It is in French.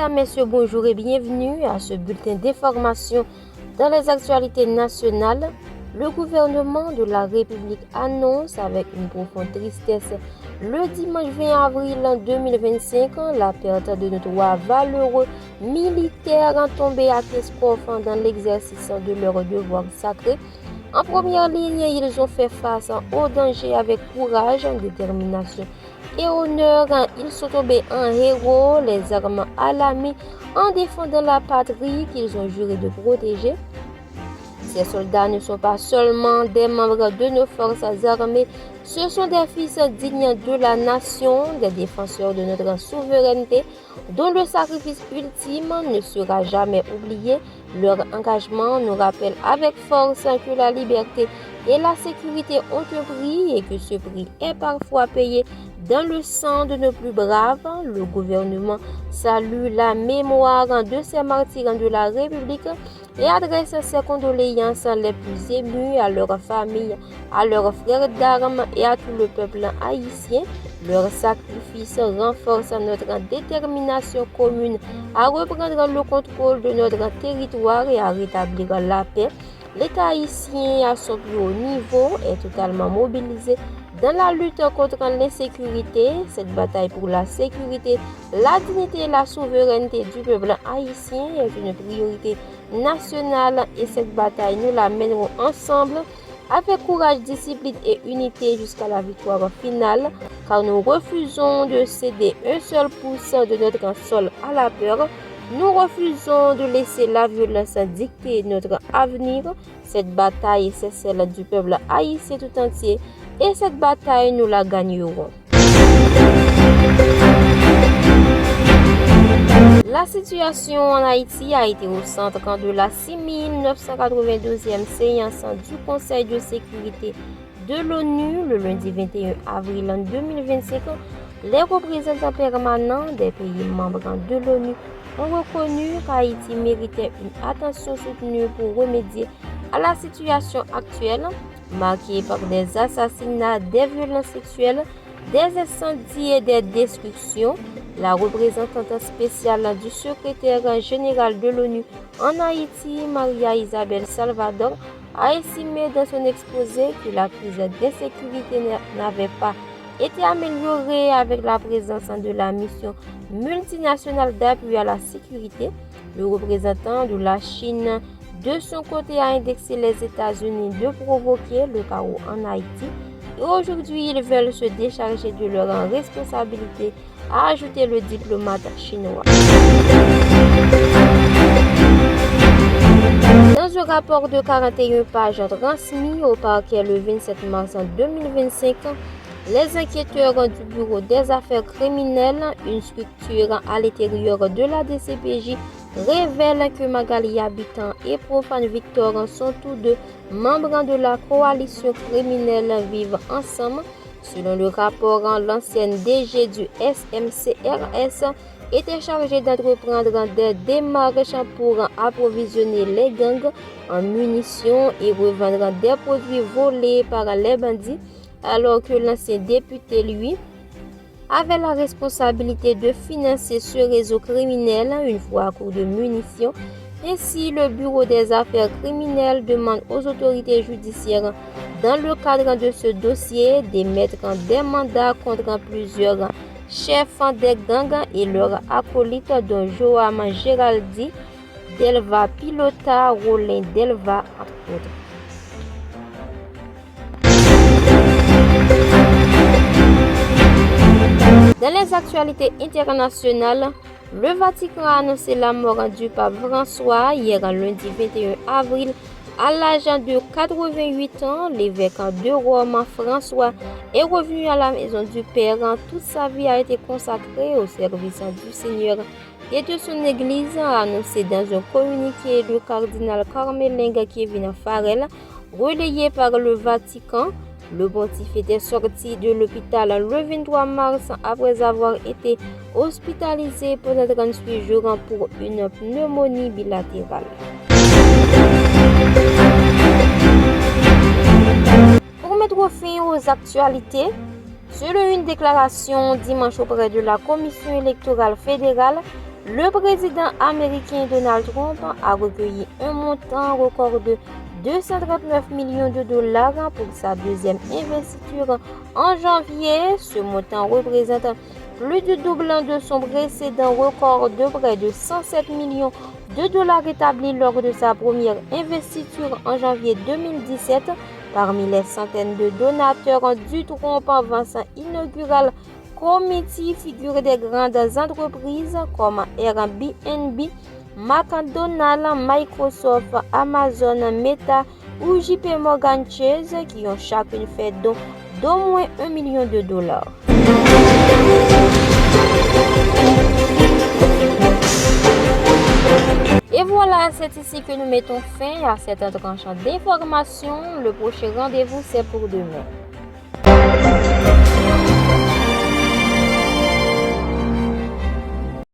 Mesdames, Messieurs, bonjour et bienvenue à ce bulletin d'information dans les actualités nationales. Le gouvernement de la République annonce avec une profonde tristesse le dimanche 20 avril 2025 la perte de nos trois valeureux militaires tombés à Tescoff dans l'exercice de leurs devoirs sacrés. En première ligne, ils ont fait face au danger avec courage, détermination et honneur. Ils sont tombés en héros, les armes à la main, en défendant la patrie qu'ils ont juré de protéger. Ces soldats ne sont pas seulement des membres de nos forces armées, ce sont des fils dignes de la nation, des défenseurs de notre souveraineté, dont le sacrifice ultime ne sera jamais oublié. Leur engagement nous rappelle avec force que la liberté et la sécurité ont un prix et que ce prix est parfois payé dans le sang de nos plus braves. Le gouvernement salue la mémoire de ces martyrs de la République et adresse ses condoléances les plus émues à leurs familles, à leurs frères d'armes et à tout le peuple haïtien. Leur sacrifice renforce notre détermination commune à reprendre le contrôle de notre territoire et à rétablir la paix. L'État haïtien, à son plus haut niveau, est totalement mobilisé dans la lutte contre l'insécurité. Cette bataille pour la sécurité, la dignité et la souveraineté du peuple haïtien est une priorité nationale et cette bataille, nous la mènerons ensemble avec courage, discipline et unité jusqu'à la victoire finale, car nous refusons de céder un seul pouce de notre sol à la peur. Nous refusons de laisser la violence dicter notre avenir. Cette bataille, c'est celle du peuple haïtien tout entier et cette bataille, nous la gagnerons. La situation en Haïti a été au centre de la 6992e séance du Conseil de sécurité de l'ONU le lundi 21 avril 2025. Les représentants permanents des pays membres de l'ONU ont reconnu qu'Haïti méritait une attention soutenue pour remédier à la situation actuelle, marquée par des assassinats, des violences sexuelles, des incendies et des destructions. La représentante spéciale du secrétaire général de l'ONU en Haïti, Maria Isabel Salvador, a estimé dans son exposé que la crise d'insécurité n'avait pas été améliorée avec la présence de la mission multinationale d'appui à la sécurité. Le représentant de la Chine, de son côté, a indexé les États-Unis de provoquer le chaos en Haïti. Et aujourd'hui, ils veulent se décharger de leur responsabilité, a ajouté le diplomate chinois. Dans un rapport de 41 pages transmis au parquet le 27 mars 2025, les enquêteurs du Bureau des affaires criminelles, une structure à l'intérieur de la DCPJ, révèlent que Magali Habitant et Profane Victor sont tous deux membres de la coalition criminelle Vivre Ensemble. Selon le rapport, l'ancienne DG du SMCRS était chargée d'entreprendre des démarches pour approvisionner les gangs en munitions et revendre des produits volés par les bandits, alors que l'ancien député, lui, avait la responsabilité de financer ce réseau criminel une fois à court de munitions. Ainsi, le Bureau des affaires criminelles demande aux autorités judiciaires, dans le cadre de ce dossier, d'émettre des mandats contre plusieurs chefs des gangs et leurs acolytes, dont Joam Géraldi, Delva Pilota, Rolin Delva, entre autres. Dans les actualités internationales, le Vatican a annoncé la mort du pape François hier lundi 21 avril à l'âge de 88 ans. L'évêque de Rome, François, est revenu à la maison du Père. Toute sa vie a été consacrée au service du Seigneur et de son Église, a annoncé dans un communiqué le cardinal Carmelin Kevin Farrell, relayé par le Vatican. Le pontife était sorti de l'hôpital le 23 mars après avoir été hospitalisé pendant 38 jours pour une pneumonie bilatérale. Pour mettre fin aux actualités, selon une déclaration dimanche auprès de la Commission électorale fédérale, Le président américain Donald Trump a recueilli un montant record de 239 millions de dollars pour sa deuxième investiture en janvier. Ce montant représente plus du double de son précédent record de près de 107 millions de dollars établi lors de sa première investiture en janvier 2017. Parmi les centaines de donateurs du Trump Vincent Inaugural Committee figurent des grandes entreprises comme Airbnb, McDonald's, Microsoft, Amazon, Meta ou JP Morgan Chase qui ont chacune fait don d'au moins 1 million de dollars. Et voilà, c'est ici que nous mettons fin à cette tranche d'information. Le prochain rendez-vous, c'est pour demain.